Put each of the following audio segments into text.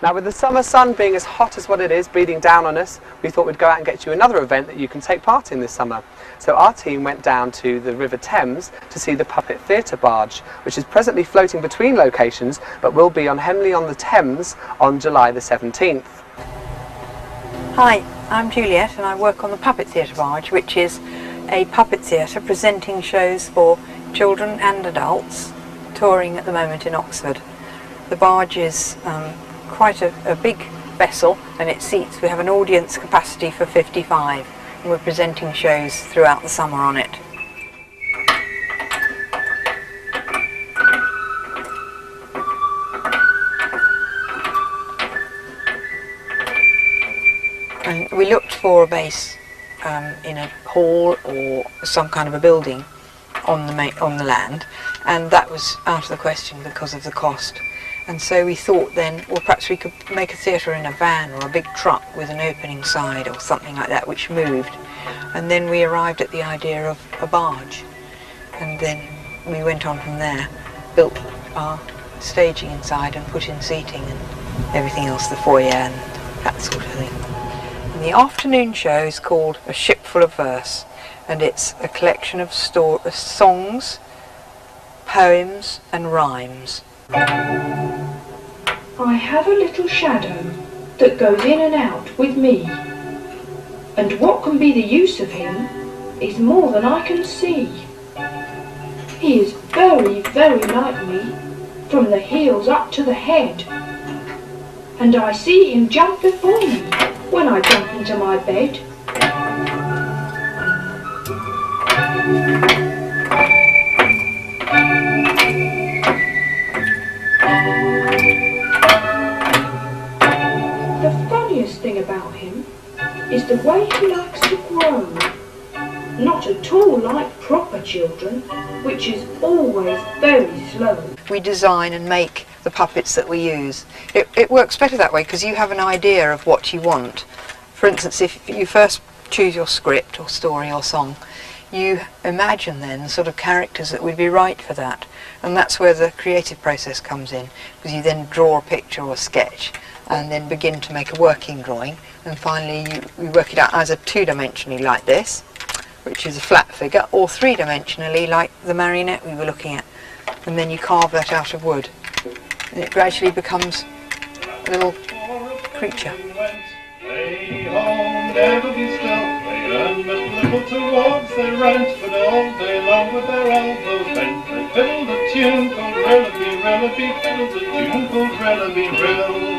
Now, with the summer sun being as hot as what it is, beating down on us, we thought we'd go out and get you another event that you can take part in this summer. So our team went down to the River Thames to see the Puppet Theatre barge, which is presently floating between locations, but will be on Henley on the Thames on July the 17th. Hi, I'm Juliet and I work on the Puppet Theatre barge, which is a puppet theatre presenting shows for children and adults, touring at the moment in Oxford. The barge is quite a big vessel, and we have an audience capacity for 55, and we're presenting shows throughout the summer on it. And we looked for a base in a hall or some kind of a building on the land, and that was out of the question because of the cost. And so we thought then, well, perhaps we could make a theatre in a van or a big truck with an opening side or something like that which moved. And then we arrived at the idea of a barge. And then we went on from there, built our staging inside and put in seating and everything else, the foyer and that sort of thing. And the afternoon show is called A Ship Full of Verse, and it's a collection of songs, poems and rhymes. I have a little shadow that goes in and out with me, and what can be the use of him is more than I can see. He is very, very like me, from the heels up to the head, and I see him jump before me when I jump into my bed. Thing about him is the way he likes to grow. Not at all like proper children, which is always very slow. We design and make the puppets that we use. It works better that way because you have an idea of what you want. For instance, if you first choose your script or story or song, you imagine then sort of characters that would be right for that, and that's where the creative process comes in, because you then draw a picture or a sketch and then begin to make a working drawing, and finally you work it out either two-dimensionally like this, which is a flat figure, or three-dimensionally like the marionette we were looking at, and then you carve that out of wood and it gradually becomes a little creature. Never be still, they earn but little towards their rent, but all day long with their elbows bent, they fiddled a tune called Rillaby, Rillaby, fiddled a tune called Rillaby, Rill.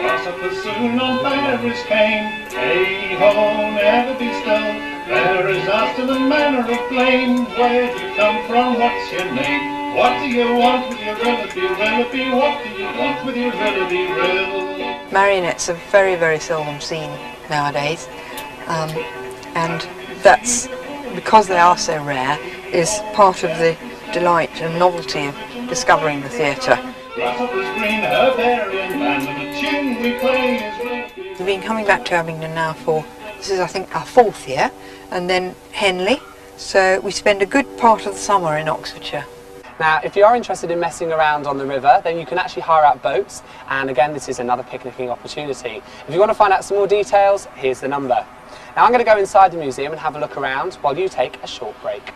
Grasshoppers soon on berries came, hey-ho, never be still, there is asked in a manner of blame, where do you come from, what's your name? What do you want with your Rillaby, Rillaby? What do you want with your Rillaby, Rill? Marionettes are very, very seldom seen nowadays, and that's because they are so rare, is part of the delight and novelty of discovering the theatre. We've been coming back to Abingdon now for, this is I think our 4th year, and then Henley, so we spend a good part of the summer in Oxfordshire. Now, if you are interested in messing around on the river, then you can actually hire out boats, and again, this is another picnicking opportunity. If you want to find out some more details, here's the number. Now, I'm going to go inside the museum and have a look around while you take a short break.